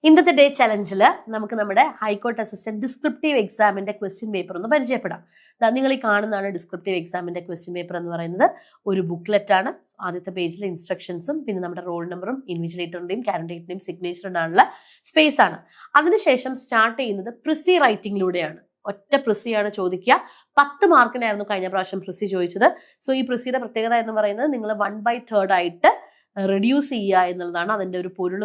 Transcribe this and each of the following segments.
ഇന്നത്തെ ഡേ ചലഞ്ചിൽ നമുക്ക് നമ്മുടെ ഹൈക്കോർട്ട് അസിസ്റ്റന്റ് ഡിസ്ക്രിപ്റ്റീവ് എക്സാമിന്റെ ക്വസ്റ്റ്യൻ പേപ്പർ ഒന്ന് പരിചയപ്പെടാം. നിങ്ങൾ ഈ കാണുന്നതാണ് ഡിസ്ക്രിപ്റ്റീവ് എക്സാമിന്റെ ക്വസ്റ്റ്യൻ പേപ്പർ എന്ന് പറയുന്നത്. ഒരു ബുക്ക്ലെറ്റ് ആണ്. ആദ്യത്തെ പേജിലെ ഇൻസ്ട്രക്ഷൻസും പിന്നെ നമ്മുടെ റോൾ നമ്പറും ഇൻവിജിലേറ്ററിന്റെയും കാൻഡിഡേറ്റിന്റെയും സിഗ്നേച്ചറിനാണുള്ള സ്പേസ് ആണ്. അതിനുശേഷം സ്റ്റാർട്ട് ചെയ്യുന്നത് പ്രിസി റൈറ്റിംഗിലൂടെയാണ്. ഒറ്റ പ്രിസിയാണ് ചോദിക്കുക. 10 മാർക്കിനായിരുന്നു കഴിഞ്ഞ പ്രാവശ്യം പ്രിസി ചോദിച്ചത്. സോ ഈ പ്രിസിയുടെ പ്രത്യേകത എന്ന് പറയുന്നത് നിങ്ങൾ 1/3 ആയിട്ട് റെഡ്യൂസ് ചെയ്യുക എന്നുള്ളതാണ്. അതിൻ്റെ ഒരു പൊരുൾ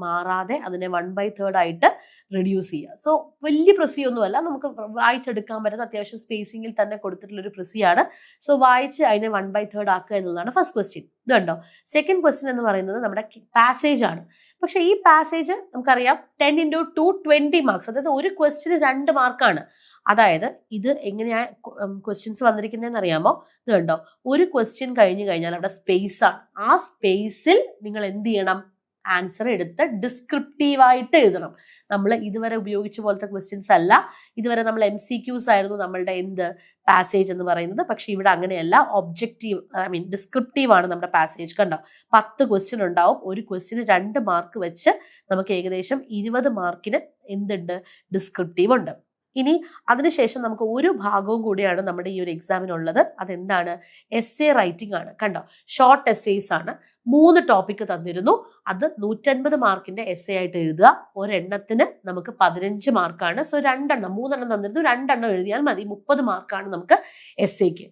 മാറാതെ അതിനെ 1/3 ആയിട്ട് റെഡ്യൂസ് ചെയ്യുക. സോ വലിയ പ്രസിയൊന്നുമല്ല, നമുക്ക് വായിച്ചെടുക്കാൻ പറ്റുന്ന അത്യാവശ്യം സ്പേസിങ്ങിൽ തന്നെ കൊടുത്തിട്ടുള്ള ഒരു പ്രസിയാണ്. സോ വായിച്ച് അതിനെ 1/3 ആക്കുക എന്നുള്ളതാണ് ഫസ്റ്റ് ക്വസ്റ്റ്യൻ. ഇത് കണ്ടോ. സെക്കൻഡ് ക്വസ്റ്റ്യൻ എന്ന് പറയുന്നത് നമ്മുടെ പാസേജ് ആണ്. പക്ഷെ ഈ പാസേജ് നമുക്കറിയാം 10 × 2 20 മാർക്സ്, അതായത് ഒരു ക്വസ്റ്റ്യന് 2 മാർക്കാണ്. അതായത് ഇത് എങ്ങനെയാ ക്വസ്റ്റ്യൻസ് വന്നിരിക്കുന്നതെന്ന് അറിയാമോ? ഇത് കണ്ടോ, ഒരു ക്വസ്റ്റ്യൻ കഴിഞ്ഞു കഴിഞ്ഞാൽ അവിടെ സ്പേസ് ആണ്. ആ സ്പേസിൽ നിങ്ങൾ എന്ത് ചെയ്യണം? ആൻസർ എടുത്ത് ഡിസ്ക്രിപ്റ്റീവായിട്ട് എഴുതണം. നമ്മൾ ഇതുവരെ ഉപയോഗിച്ച പോലത്തെ ക്വസ്റ്റ്യൻസ് അല്ല. ഇതുവരെ നമ്മൾ MCQs ആയിരുന്നു നമ്മളുടെ പാസേജ് എന്ന് പറയുന്നത്. പക്ഷെ ഇവിടെ അങ്ങനെയല്ല, ഒബ്ജക്റ്റീവ് ഡിസ്ക്രിപ്റ്റീവ് ആണ് നമ്മുടെ പാസേജ്. കണ്ടോ, 10 ക്വസ്റ്റ്യൻ ഉണ്ടാവും. ഒരു ക്വസ്റ്റ്യന് 2 മാർക്ക് വെച്ച് നമുക്ക് ഏകദേശം 20 മാർക്കിന് എന്തുണ്ട്? ഡിസ്ക്രിപ്റ്റീവ് ഉണ്ട്. ഇനി അതിനുശേഷം നമുക്ക് ഒരു ഭാഗവും കൂടിയാണ് നമ്മുടെ ഈ ഒരു എക്സാമിനുള്ളത്. അതെന്താണ്? എസ്സേ റൈറ്റിംഗ് ആണ്. കണ്ടോ, ഷോർട്ട് എസ്സേസ് ആണ്. 3 ടോപ്പിക് തന്നിരുന്നു. അത് 150 മാർക്കിന്റെ എസ്സേ ആയിട്ട് എഴുതുക. ഒരെണ്ണത്തിന് നമുക്ക് 15 മാർക്കാണ്. സോ 3 എണ്ണം തന്നിരുന്നു, 2 എണ്ണം എഴുതിയാൽ മതി. 30 മാർക്കാണ് നമുക്ക് എസ്സേക്ക്.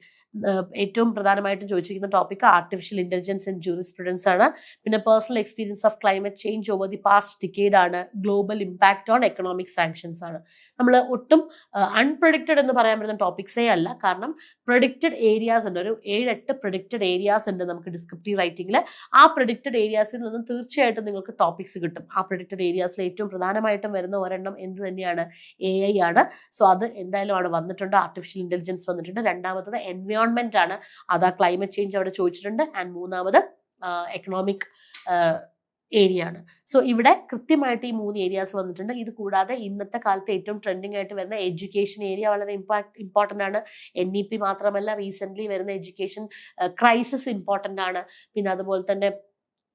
ഏറ്റവും പ്രധാനമായിട്ടും ചോദിച്ചിരിക്കുന്ന topic artificial intelligence and jurisprudence ആണ്. പിന്നെ personal experience of climate change over the past decade ആണ്. Global impact on economic sanctions ആണ്. നമ്മൾ ഒട്ടും അൺപ്രഡിക്റ്റഡ് എന്ന് പറയാൻ പറ്റുന്ന ടോപ്പിക്സേ അല്ല. കാരണം പ്രഡിക്റ്റഡ് ഏരിയാസ് ഉണ്ട്. ഒരു 7-8 പ്രഡിക്റ്റഡ് ഏരിയാസ് ഉണ്ട് നമുക്ക് ഡിസ്ക്രിപ്റ്റീവ് റൈറ്റിംഗിൽ. ആ പ്രഡിക്റ്റഡ് ഏരിയാസിൽ നിന്നും തീർച്ചയായിട്ടും നിങ്ങൾക്ക് ടോപ്പിക്സ് കിട്ടും. ആ പ്രഡിക്റ്റഡ് ഏരിയാസിൽ ഏറ്റവും പ്രധാനമായിട്ടും വരുന്ന ഒരെണ്ണം എന്ത് തന്നെയാണ്? AI ആണ്. സോ അത് എന്തായാലും അവിടെ വന്നിട്ടുണ്ട്. ആർട്ടിഫിഷ്യൽ ഇന്റലിജൻസ് വന്നിട്ടുണ്ട്. രണ്ടാമത്തത് എൻവയോൺമെന്റ് ആണ്. അതാ ക്ലൈമറ്റ് ചേഞ്ച് അവിടെ ചോദിച്ചിട്ടുണ്ട്. ആൻഡ് മൂന്നാമത് എക്കണോമിക് ഏരിയ ആണ്. സോ ഇവിടെ കൃത്യമായിട്ട് ഈ 3 ഏരിയാസ് വന്നിട്ടുണ്ട്. ഇത് കൂടാതെ ഇന്നത്തെ കാലത്ത് ഏറ്റവും ട്രെൻഡിങ് ആയിട്ട് വരുന്ന എഡ്യൂക്കേഷൻ ഏരിയ വളരെ ഇമ്പോർട്ടൻ്റ് ആണ്. NEP മാത്രമല്ല, റീസെന്റ് വരുന്ന എഡ്യൂക്കേഷൻ ക്രൈസിസ് ഇമ്പോർട്ടൻ്റ് ആണ്. പിന്നെ അതുപോലെ തന്നെ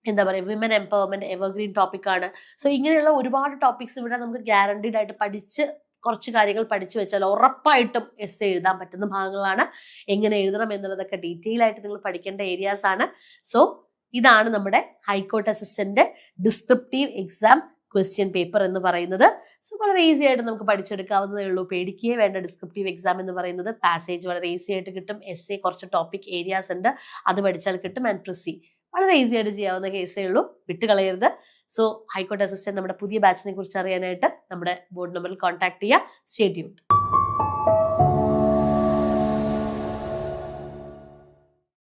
എന്താ പറയുക, വിമൻ എംപവർമെന്റ് എവർഗ്രീൻ ടോപ്പിക് ആണ്. സോ ഇങ്ങനെയുള്ള ഒരുപാട് ടോപ്പിക്സ് ഇവിടെ നമുക്ക് ഗ്യാരണ്ടീഡ് ആയിട്ട് കുറച്ച് കാര്യങ്ങൾ പഠിച്ചു വെച്ചാൽ ഉറപ്പായിട്ടും എസ്സേ എഴുതാൻ പറ്റുന്ന ഭാഗങ്ങളാണ്. എങ്ങനെ എഴുതണം എന്നുള്ളതൊക്കെ ഡീറ്റെയിൽ ആയിട്ട് നിങ്ങൾ പഠിക്കേണ്ട ഏരിയാസ് ആണ്. സോ ഇതാണ് നമ്മുടെ high court assistant descriptive exam question paper എന്ന് പറയുന്നത്. സോ വളരെ ഈസി ആയിട്ട് നമുക്ക് പഠിച്ചെടുക്കാവുന്നതേ ഉള്ളൂ. പേടിക്കുകയേ വേണ്ട. ഡിസ്ക്രിപ്റ്റീവ് എക്സാം എന്ന് പറയുന്നത് പാസേജ് വളരെ ഈസി ആയിട്ട് കിട്ടും. എസ്സേ കുറച്ച് ടോപ്പിക് ഏരിയാസ് ഉണ്ട്, അത് പഠിച്ചാൽ കിട്ടും. ആൻഡ് പ്രിസി വളരെ ഈസി ആയിട്ട് ചെയ്യാവുന്ന കേസേ ഉള്ളൂ. വിട്ടുകളയരുത്. സോ ഹൈക്കോർട്ട് അസിസ്റ്റന്റ് നമ്മുടെ പുതിയ ബാച്ചിനെ കുറിച്ച് അറിയാനായിട്ട് നമ്മുടെ ബോർഡ് നമ്പറിൽ കോൺടാക്ട് ചെയ്യുക. Stay tuned.